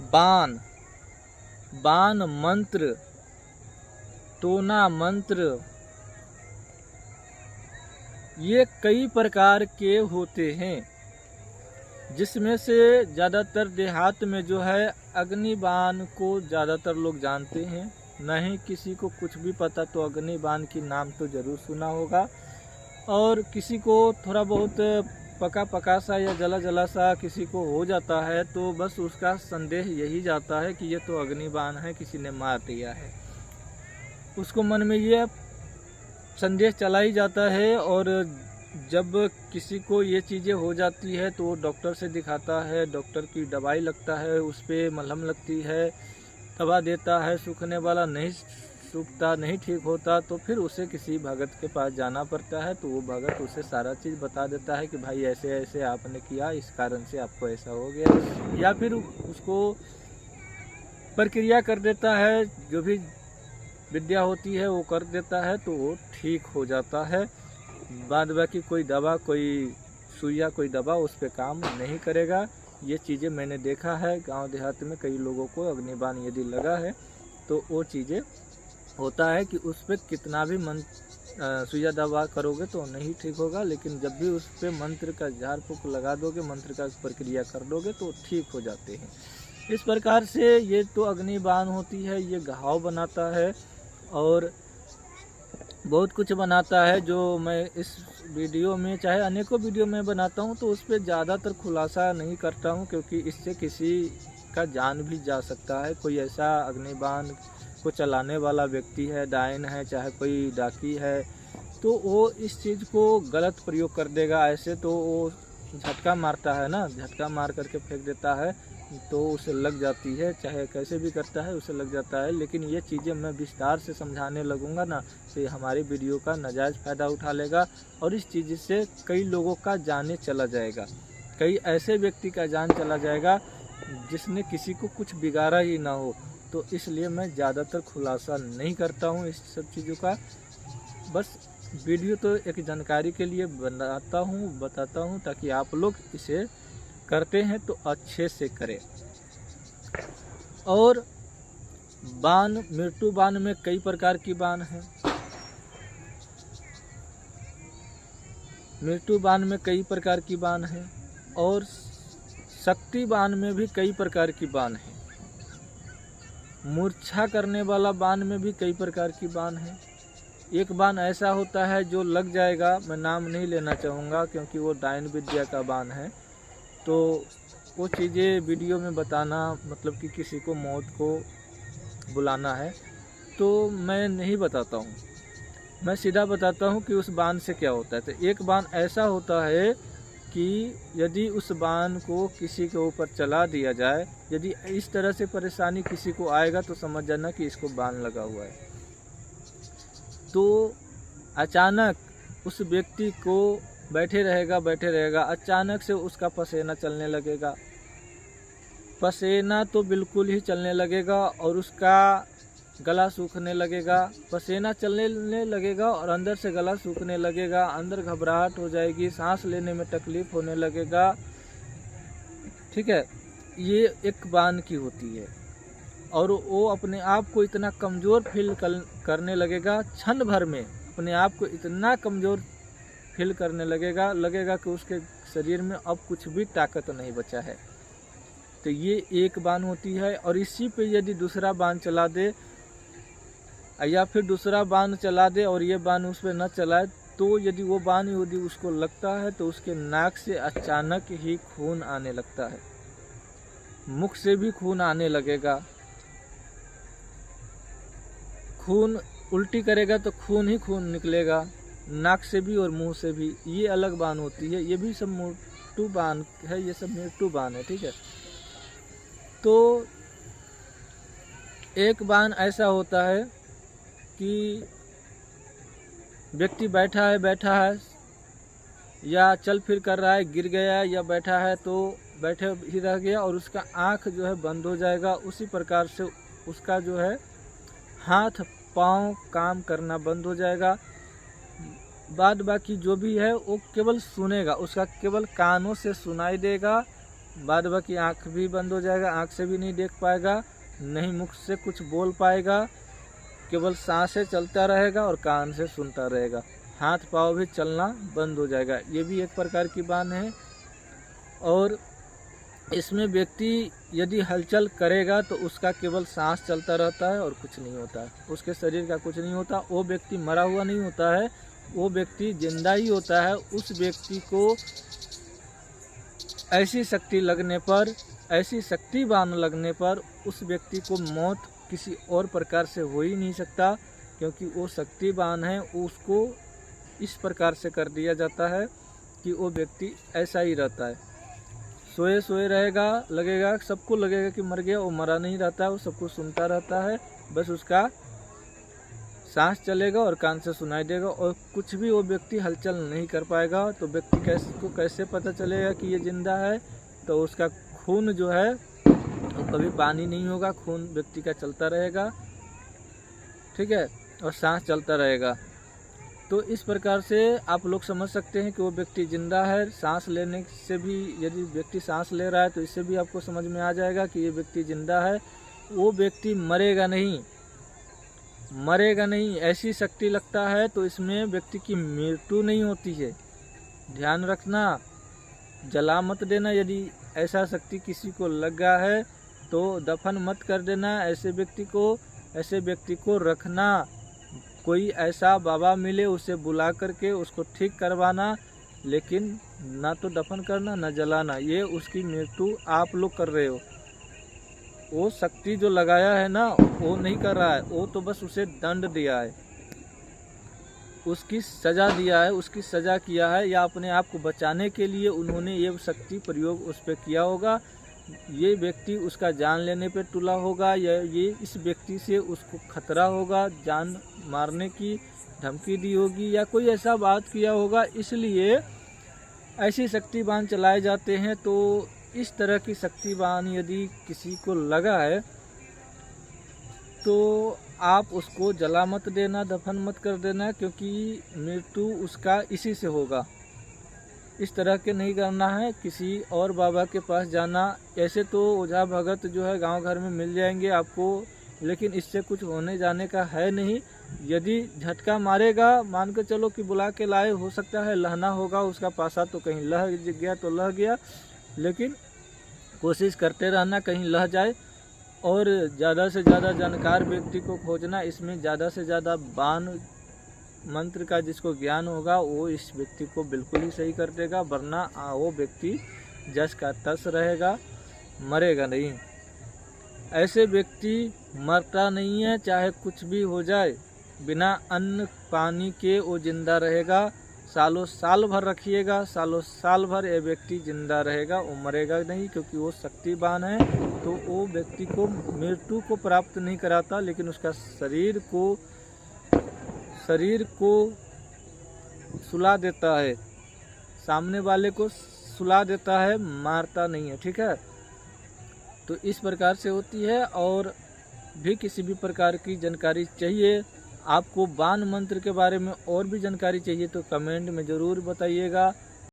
बाण, बाण मंत्र, टोना मंत्र, ये कई प्रकार के होते हैं, जिसमें से ज़्यादातर देहात में जो है अग्निबाण को ज़्यादातर लोग जानते हैं। नहीं किसी को कुछ भी पता तो अग्निबाण की नाम तो ज़रूर सुना होगा, और किसी को थोड़ा बहुत पका पका सा या जला जला सा किसी को हो जाता है तो बस उसका संदेह यही जाता है कि ये तो अग्निबाण है, किसी ने मार दिया है। उसको मन में ये संदेह चला ही जाता है, और जब किसी को ये चीज़ें हो जाती है तो वो डॉक्टर से दिखाता है, डॉक्टर की दवाई लगता है, उस पर मलहम लगती है, दवा देता है, सूखने वाला नहीं सूखता, नहीं ठीक होता, तो फिर उसे किसी भगत के पास जाना पड़ता है। तो वो भगत उसे सारा चीज़ बता देता है कि भाई ऐसे ऐसे आपने किया, इस कारण से आपको ऐसा हो गया, या फिर उसको प्रक्रिया कर देता है, जो भी विद्या होती है वो कर देता है, तो वो ठीक हो जाता है। बाद बाकी कोई दवा, कोई सुइया, कोई दवा उस पर काम नहीं करेगा। ये चीज़ें मैंने देखा है गांव देहात में, कई लोगों को अग्निबाण यदि लगा है तो वो चीज़ें होता है कि उस पर कितना भी सुइया दवा करोगे तो नहीं ठीक होगा, लेकिन जब भी उस पर मंत्र का झाड़ फूँक लगा दोगे, मंत्र का प्रक्रिया कर दोगे तो ठीक हो जाते हैं। इस प्रकार से ये तो अग्निबाण होती है, ये घाव बनाता है और बहुत कुछ बनाता है, जो मैं इस वीडियो में, चाहे अनेकों वीडियो में बनाता हूँ, तो उस पर ज़्यादातर खुलासा नहीं करता हूँ, क्योंकि इससे किसी का जान भी जा सकता है। कोई ऐसा अग्निबाण को चलाने वाला व्यक्ति है, डायन है, चाहे कोई डाकी है, तो वो इस चीज़ को गलत प्रयोग कर देगा। ऐसे तो वो झटका मारता है ना, झटका मार करके फेंक देता है तो उसे लग जाती है, चाहे कैसे भी करता है उसे लग जाता है। लेकिन ये चीज़ें मैं विस्तार से समझाने लगूंगा ना, तो हमारी वीडियो का नाजायज़ फ़ायदा उठा लेगा, और इस चीज़ से कई लोगों का जाने चला जाएगा, कई ऐसे व्यक्ति का जान चला जाएगा जिसने किसी को कुछ बिगाड़ा ही ना हो। तो इसलिए मैं ज़्यादातर खुलासा नहीं करता हूँ इस सब चीज़ों का। बस वीडियो तो एक जानकारी के लिए बनाता हूँ, बताता हूँ, ताकि आप लोग इसे करते हैं तो अच्छे से करें। और बाण, मृत्यु बाण में कई प्रकार की बाण है। मृत्यु बाण में कई प्रकार की बाण है, और शक्ति बाण में भी कई प्रकार की बाण है। मूर्छा करने वाला बाण में भी कई प्रकार की बाण है। एक बाण ऐसा होता है जो लग जाएगा, मैं नाम नहीं लेना चाहूँगा क्योंकि वो डायन विद्या का बाण है, तो वो चीज़ें वीडियो में बताना, मतलब कि किसी को मौत को बुलाना है, तो मैं नहीं बताता हूँ। मैं सीधा बताता हूँ कि उस बाण से क्या होता है। तो एक बाण ऐसा होता है कि यदि उस बाण को किसी के ऊपर चला दिया जाए, यदि इस तरह से परेशानी किसी को आएगा तो समझ जाना कि इसको बाण लगा हुआ है। तो अचानक उस व्यक्ति को बैठे रहेगा, अचानक से उसका पसीना चलने लगेगा, पसीना तो बिल्कुल ही चलने लगेगा, और उसका गला सूखने लगेगा, पसीना चलने लगेगा और अंदर से गला सूखने लगेगा, अंदर घबराहट हो जाएगी, सांस लेने में तकलीफ होने लगेगा। ठीक है, ये एक बाण की होती है, और वो अपने आप को इतना कमज़ोर फील करने लगेगा, क्षण भर में अपने आप को इतना कमज़ोर फील करने लगेगा कि उसके शरीर में अब कुछ भी ताकत नहीं बचा है। तो ये एक बाण होती है। और इसी पे यदि दूसरा बाण चला दे, या फिर दूसरा बाण चला दे और ये बाण उस पर न चलाए, तो यदि वो बाण यदि उसको लगता है तो उसके नाक से अचानक ही खून आने लगता है, मुख से भी खून आने लगेगा, खून उल्टी करेगा तो खून ही खून निकलेगा, नाक से भी और मुंह से भी। ये अलग बाण होती है, ये भी सब मृत्यु बाण है, ये सब मृत्यु बाण है। ठीक है, तो एक बाण ऐसा होता है कि व्यक्ति बैठा है या चल फिर कर रहा है, गिर गया, या बैठा है तो बैठे ही रह गया और उसका आँख जो है बंद हो जाएगा। उसी प्रकार से उसका जो है हाथ पाँव काम करना बंद हो जाएगा। बाद बाकी जो भी है वो केवल सुनेगा, उसका केवल कानों से सुनाई देगा, बाद बाकी आँख भी बंद हो जाएगा, आँख से भी नहीं देख पाएगा, नहीं मुख से कुछ बोल पाएगा, केवल सांस से चलता रहेगा और कान से सुनता रहेगा, हाथ पाँव भी चलना बंद हो जाएगा। ये भी एक प्रकार की बान है। और इसमें व्यक्ति यदि हलचल करेगा तो उसका केवल सांस चलता रहता है और कुछ नहीं होता है, उसके शरीर का कुछ नहीं होता। वो व्यक्ति मरा हुआ नहीं होता है, वो व्यक्ति जिंदा ही होता है। उस व्यक्ति को ऐसी शक्ति लगने पर, ऐसी शक्ति बाण लगने पर उस व्यक्ति को मौत किसी और प्रकार से हो ही नहीं सकता, क्योंकि वो शक्तिवान है। उसको इस प्रकार से कर दिया जाता है कि वो व्यक्ति ऐसा ही रहता है, सोए सोए रहेगा, लगेगा, सबको लगेगा कि मर गया, वो मरा नहीं रहता है, वो सबको सुनता रहता है, बस उसका सांस चलेगा और कान से सुनाई देगा और कुछ भी वो व्यक्ति हलचल नहीं कर पाएगा। तो व्यक्ति कैसे पता चलेगा कि ये जिंदा है? तो उसका खून जो है वो कभी पानी नहीं होगा, खून व्यक्ति का चलता रहेगा, ठीक है, और सांस चलता रहेगा। तो इस प्रकार से आप लोग समझ सकते हैं कि वो व्यक्ति जिंदा है। सांस लेने से भी, यदि व्यक्ति सांस ले रहा है तो इससे भी आपको समझ में आ जाएगा कि ये व्यक्ति जिंदा है। वो व्यक्ति मरेगा नहीं, मरेगा नहीं, ऐसी शक्ति लगता है तो इसमें व्यक्ति की मृत्यु नहीं होती है। ध्यान रखना, जला मत देना। यदि ऐसा शक्ति किसी को लगा है तो दफन मत कर देना ऐसे व्यक्ति को रखना। कोई ऐसा बाबा मिले उसे बुला करके उसको ठीक करवाना, लेकिन ना तो दफन करना ना जलाना। ये उसकी मृत्यु आप लोग कर रहे हो। वो शक्ति जो लगाया है ना, वो नहीं कर रहा है, वो तो बस उसे दंड दिया है, उसकी सजा दिया है, उसकी सजा किया है, या अपने आप को बचाने के लिए उन्होंने ये शक्ति प्रयोग उस पर किया होगा। ये व्यक्ति उसका जान लेने पे तुला होगा, या ये इस व्यक्ति से उसको खतरा होगा, जान मारने की धमकी दी होगी, या कोई ऐसा बात किया होगा, इसलिए ऐसी शक्तिबान चलाए जाते हैं। तो इस तरह की शक्तिबान यदि किसी को लगा है तो आप उसको जला मत देना, दफन मत कर देना, क्योंकि मृत्यु उसका इसी से होगा। इस तरह के नहीं करना है, किसी और बाबा के पास जाना। ऐसे तो ओझा भगत जो है गांव घर में मिल जाएंगे आपको, लेकिन इससे कुछ होने जाने का है नहीं। यदि झटका मारेगा, मान के चलो कि बुला के लाए, हो सकता है लहना होगा उसका पासा, तो कहीं लह गया तो लह गया, लेकिन कोशिश करते रहना कहीं लह जाए। और ज़्यादा से ज़्यादा जानकार व्यक्ति को खोजना। इसमें ज़्यादा से ज़्यादा बाण मंत्र का जिसको ज्ञान होगा वो इस व्यक्ति को बिल्कुल ही सही कर देगा, वरना वो व्यक्ति जस का तस रहेगा, मरेगा नहीं। ऐसे व्यक्ति मरता नहीं है, चाहे कुछ भी हो जाए, बिना अन्न पानी के वो जिंदा रहेगा। सालों साल भर रखिएगा, सालों साल भर ये व्यक्ति जिंदा रहेगा, वो मरेगा नहीं, क्योंकि वो शक्तिवान है। तो वो व्यक्ति को मृत्यु को प्राप्त नहीं कराता, लेकिन उसका शरीर को सुला देता है, सामने वाले को सुला देता है, मारता नहीं है, ठीक है। तो इस प्रकार से होती है। और भी किसी भी प्रकार की जानकारी चाहिए आपको, बाण मंत्र के बारे में और भी जानकारी चाहिए तो कमेंट में ज़रूर बताइएगा।